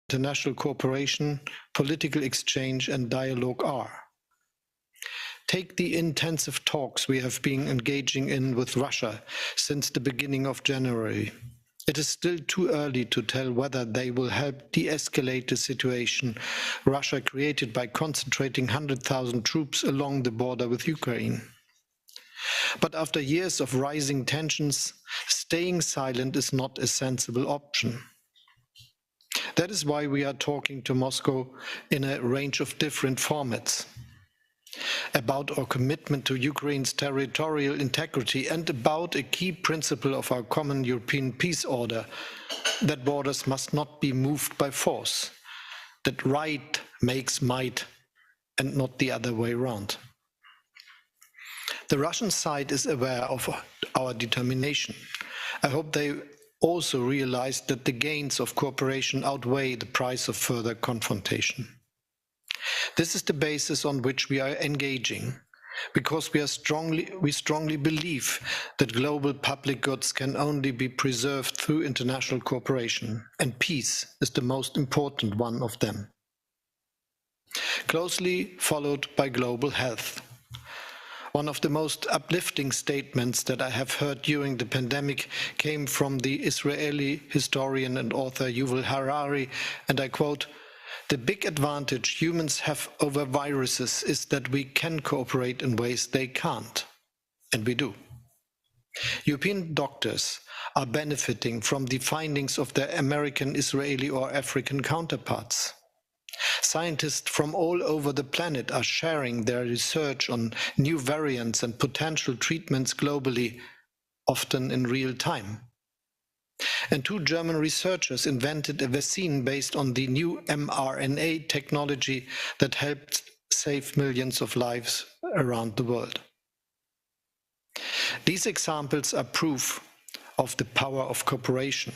international cooperation, political exchange and dialogue are. Take the intensive talks we have been engaging in with Russia since the beginning of January. It is still too early to tell whether they will help de-escalate the situation Russia created by concentrating 100,000 troops along the border with Ukraine. But after years of rising tensions, staying silent is not a sensible option. That is why we are talking to Moscow in a range of different formats. About our commitment to Ukraine's territorial integrity and about a key principle of our common European peace order, that borders must not be moved by force, that right makes might and not the other way around. The Russian side is aware of our determination. I hope they also realize that the gains of cooperation outweigh the price of further confrontation. This is the basis on which we are engaging, because we strongly believe that global public goods can only be preserved through international cooperation, and peace is the most important one of them. Closely followed by global health. One of the most uplifting statements that I have heard during the pandemic came from the Israeli historian and author Yuval Harari, and I quote, "The big advantage humans have over viruses is that we can cooperate in ways they can't." And we do. European doctors are benefiting from the findings of their American, Israeli or African counterparts. Scientists from all over the planet are sharing their research on new variants and potential treatments globally, often in real time. And 2 German researchers invented a vaccine based on the new mRNA technology that helped save millions of lives around the world. These examples are proof of the power of cooperation.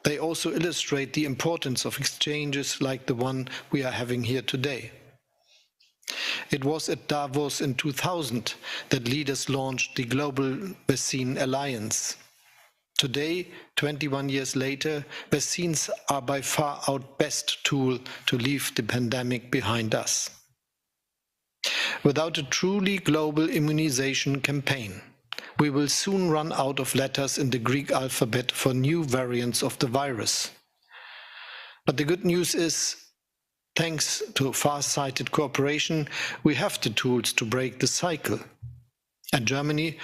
They also illustrate the importance of exchanges like the one we are having here today. It was at Davos in 2000 that leaders launched the Global Vaccine Alliance. Today, 21 years later, vaccines are by far our best tool to leave the pandemic behind us. Without a truly global immunization campaign, we will soon run out of letters in the Greek alphabet for new variants of the virus. But the good news is, thanks to far-sighted cooperation, we have the tools to break the cycle. And Germany,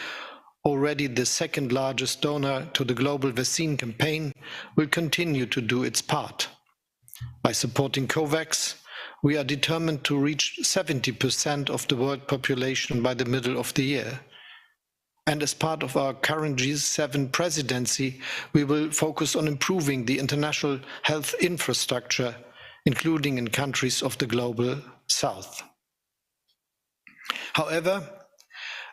already the second largest donor to the global vaccine campaign, will continue to do its part. By supporting COVAX, we are determined to reach 70% of the world population by the middle of the year. And as part of our current G7 presidency, we will focus on improving the international health infrastructure, including in countries of the global south. However,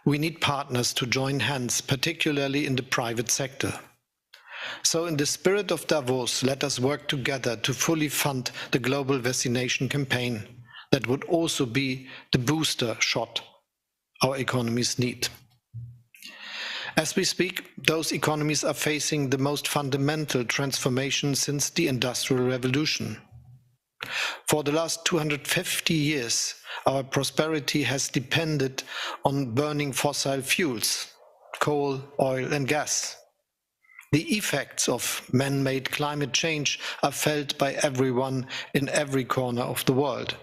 we need partners to join hands, particularly in the private sector. So in the spirit of Davos, let us work together to fully fund the global vaccination campaign. That would also be the booster shot our economies need. As we speak, those economies are facing the most fundamental transformation since the Industrial Revolution. For the last 250 years, our prosperity has depended on burning fossil fuels, coal, oil and gas. The effects of man-made climate change are felt by everyone in every corner of the world.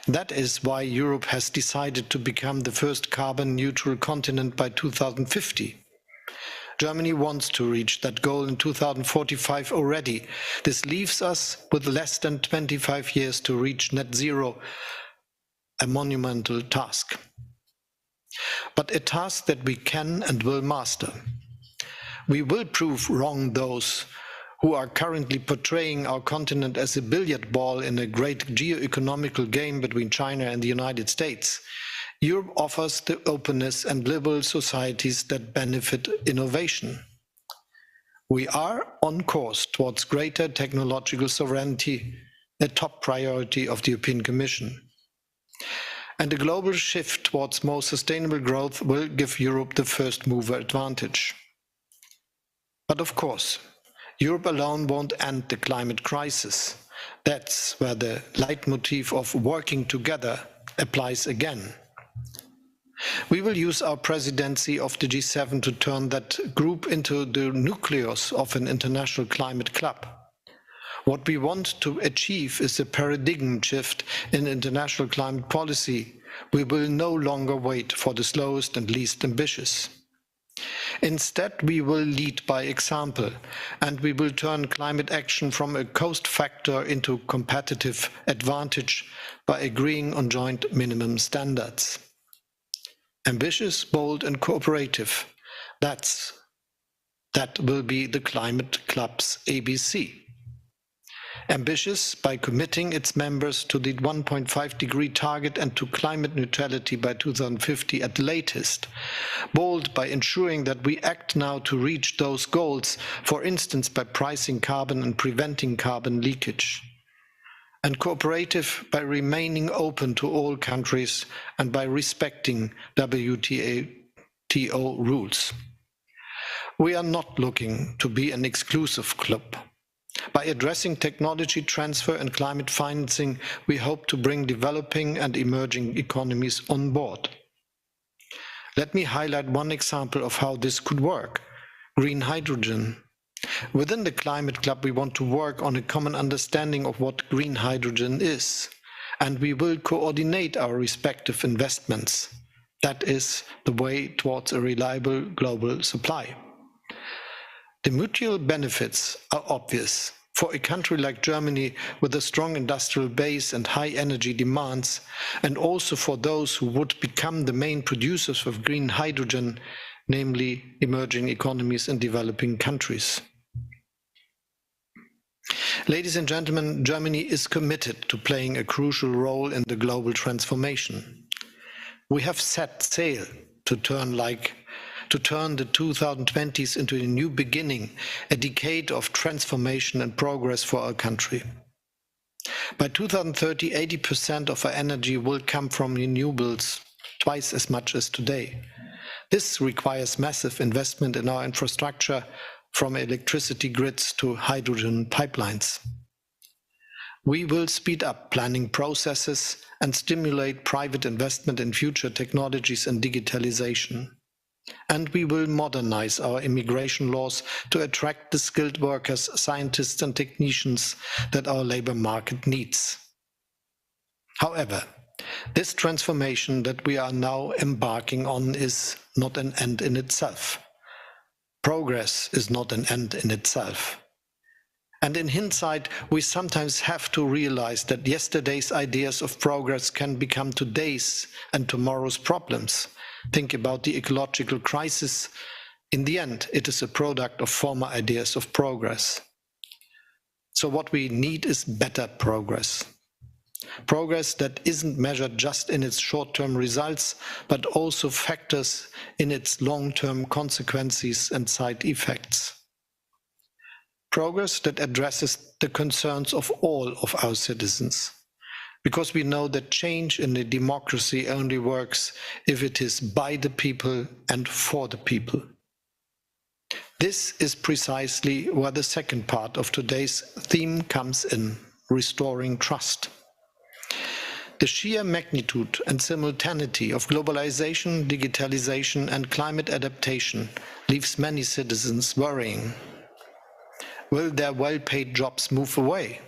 That is why Europe has decided to become the first carbon-neutral continent by 2050. Germany wants to reach that goal in 2045 already. This leaves us with less than 25 years to reach net zero, a monumental task. But a task that we can and will master. We will prove wrong those who are currently portraying our continent as a billiard ball in a great geo-economical game between China and the United States. Europe offers the openness and liberal societies that benefit innovation. We are on course towards greater technological sovereignty, a top priority of the European Commission. And a global shift towards more sustainable growth will give Europe the first mover advantage. But of course, Europe alone won't end the climate crisis. That's where the leitmotif of working together applies again. We will use our presidency of the G7 to turn that group into the nucleus of an international climate club. What we want to achieve is a paradigm shift in international climate policy. We will no longer wait for the slowest and least ambitious. Instead, we will lead by example, and we will turn climate action from a cost factor into competitive advantage by agreeing on joint minimum standards. Ambitious, bold and cooperative. That will be the Climate Club's ABC. Ambitious by committing its members to the 1.5-degree target and to climate neutrality by 2050 at the latest. Bold by ensuring that we act now to reach those goals, for instance by pricing carbon and preventing carbon leakage. And cooperative by remaining open to all countries and by respecting WTO rules. We are not looking to be an exclusive club. By addressing technology transfer and climate financing, we hope to bring developing and emerging economies on board. Let me highlight one example of how this could work: green hydrogen. Within the Climate Club, we want to work on a common understanding of what green hydrogen is, and we will coordinate our respective investments. That is the way towards a reliable global supply. The mutual benefits are obvious. For a country like Germany with a strong industrial base and high energy demands, and also for those who would become the main producers of green hydrogen, namely emerging economies and developing countries. Ladies and gentlemen, Germany is committed to playing a crucial role in the global transformation. We have set sail to turn the 2020s into a new beginning, a decade of transformation and progress for our country. By 2030, 80% of our energy will come from renewables, twice as much as today. This requires massive investment in our infrastructure, from electricity grids to hydrogen pipelines. We will speed up planning processes and stimulate private investment in future technologies and digitalization. And we will modernize our immigration laws to attract the skilled workers, scientists and technicians that our labor market needs. However, this transformation that we are now embarking on is not an end in itself. Progress is not an end in itself. And in hindsight, we sometimes have to realize that yesterday's ideas of progress can become today's and tomorrow's problems. Think about the ecological crisis. In the end, it is a product of former ideas of progress. So what we need is better progress. Progress that isn't measured just in its short-term results, but also factors in its long-term consequences and side effects. Progress that addresses the concerns of all of our citizens, because we know that change in a democracy only works if it is by the people and for the people. This is precisely where the second part of today's theme comes in: restoring trust. The sheer magnitude and simultaneity of globalization, digitalization, and climate adaptation leaves many citizens worrying. Will their well-paid jobs move away?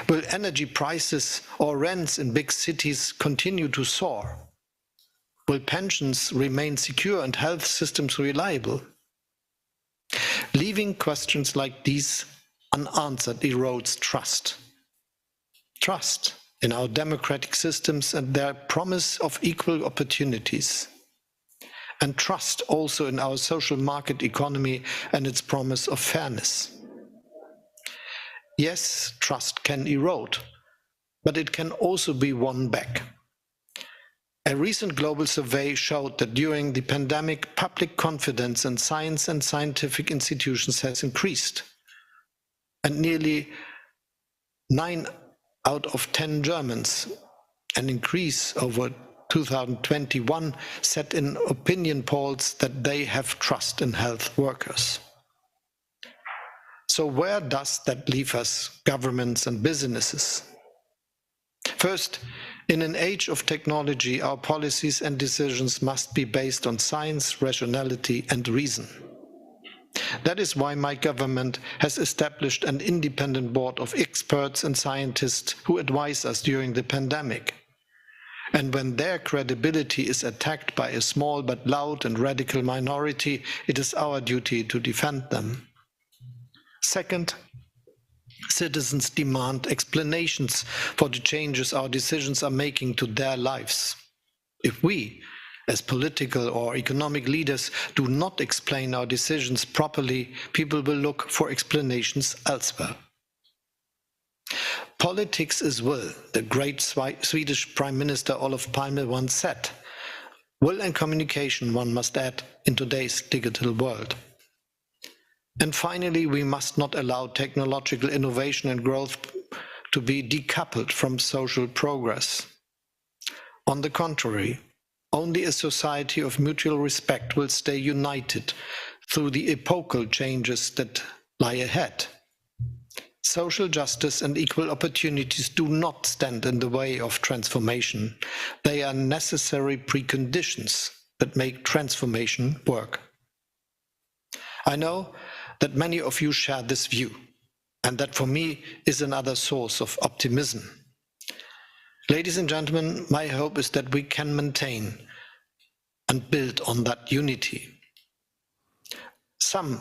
Will energy prices or rents in big cities continue to soar? Will pensions remain secure and health systems reliable? Leaving questions like these unanswered erodes trust. Trust in our democratic systems and their promise of equal opportunities. And trust also in our social market economy and its promise of fairness. Yes, trust can erode, but it can also be won back. A recent global survey showed that during the pandemic, public confidence in science and scientific institutions has increased. And nearly 9 out of 10 Germans, an increase over 2021, said in opinion polls that they have trust in health workers. So where does that leave us, governments and businesses? First, in an age of technology, our policies and decisions must be based on science, rationality and reason. That is why my government has established an independent board of experts and scientists who advise us during the pandemic. And when their credibility is attacked by a small but loud and radical minority, it is our duty to defend them. Second, citizens demand explanations for the changes our decisions are making to their lives. If we, as political or economic leaders, do not explain our decisions properly, people will look for explanations elsewhere. Politics is will, the great Swedish Prime Minister Olof Palme once said. Will and communication, one must add, in today's digital world. And finally, we must not allow technological innovation and growth to be decoupled from social progress. On the contrary, only a society of mutual respect will stay united through the epochal changes that lie ahead. Social justice and equal opportunities do not stand in the way of transformation. They are necessary preconditions that make transformation work. I know that many of you share this view, and that for me is another source of optimism. Ladies and gentlemen, my hope is that we can maintain and build on that unity. Some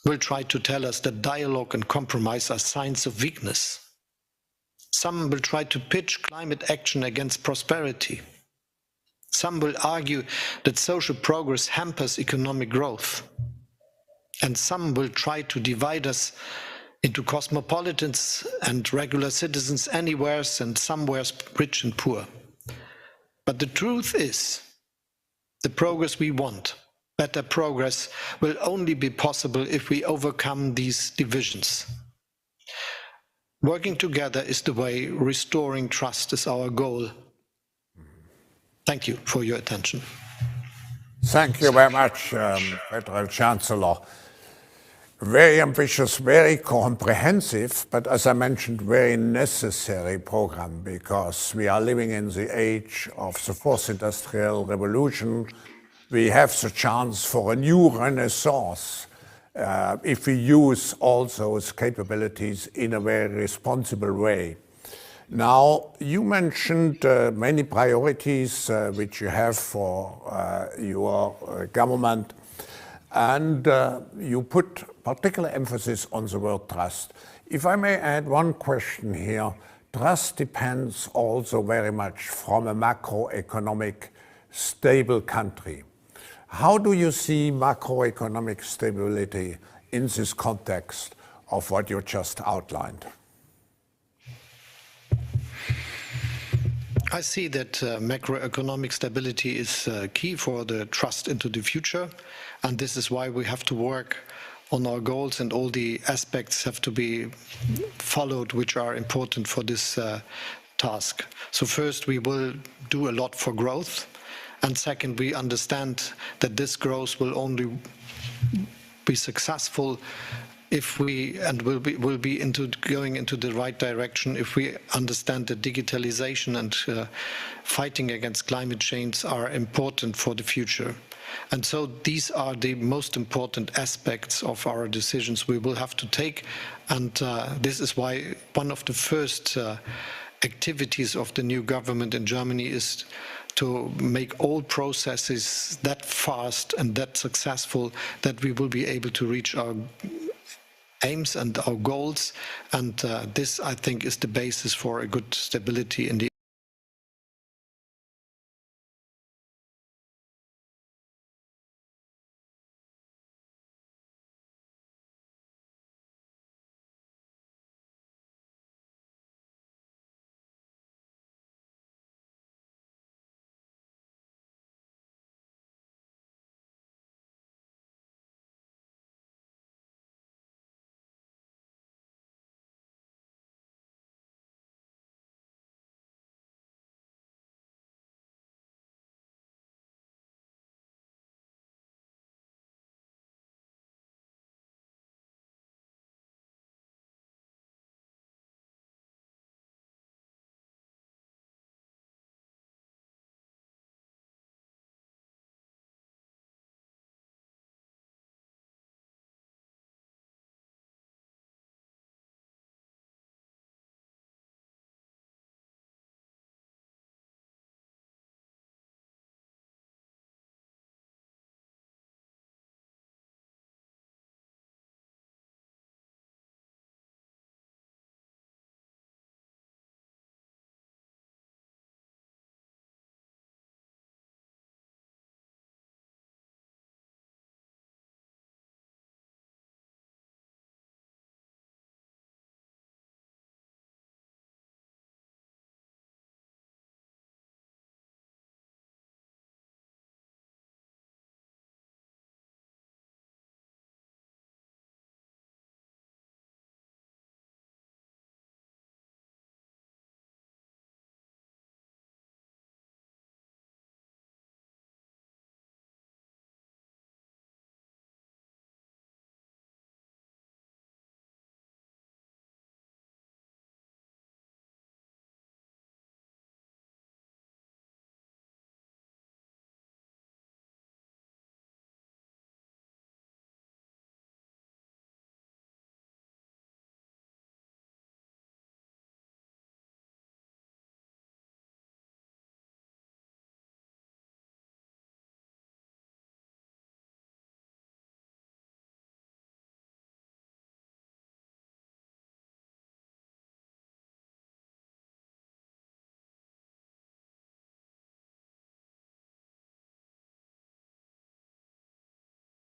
will try to tell us that dialogue and compromise are signs of weakness. Some will try to pitch climate action against prosperity. Some will argue that social progress hampers economic growth. And some will try to divide us into cosmopolitans and regular citizens anywhere and somewhere rich and poor. But the truth is, the progress we want, better progress, will only be possible if we overcome these divisions. Working together is the way, restoring trust is our goal. Thank you for your attention. Thank you very much, Federal Chancellor. Very ambitious, very comprehensive, but as I mentioned, very necessary program, because we are living in the age of the fourth industrial revolution. We have the chance for a new renaissance if we use all those capabilities in a very responsible way. Now, you mentioned many priorities which you have for your government. And you put particular emphasis on the word trust. If I may add one question here, trust depends also very much from a macroeconomic stable country. How do you see macroeconomic stability in this context of what you just outlined? I see that macroeconomic stability is key for the trust into the future, and this is why we have to work on our goals, and all the aspects have to be followed which are important for this task. So first, we will do a lot for growth, and second, we understand that this growth will only be successful if we, and will be going into the right direction, if we understand that digitalization and fighting against climate change are important for the future. And so these are the most important aspects of our decisions we will have to take. And this is why one of the first activities of the new government in Germany is to make all processes that fast and that successful that we will be able to reach our aims and our goals, and this, I think, is the basis for a good stability in the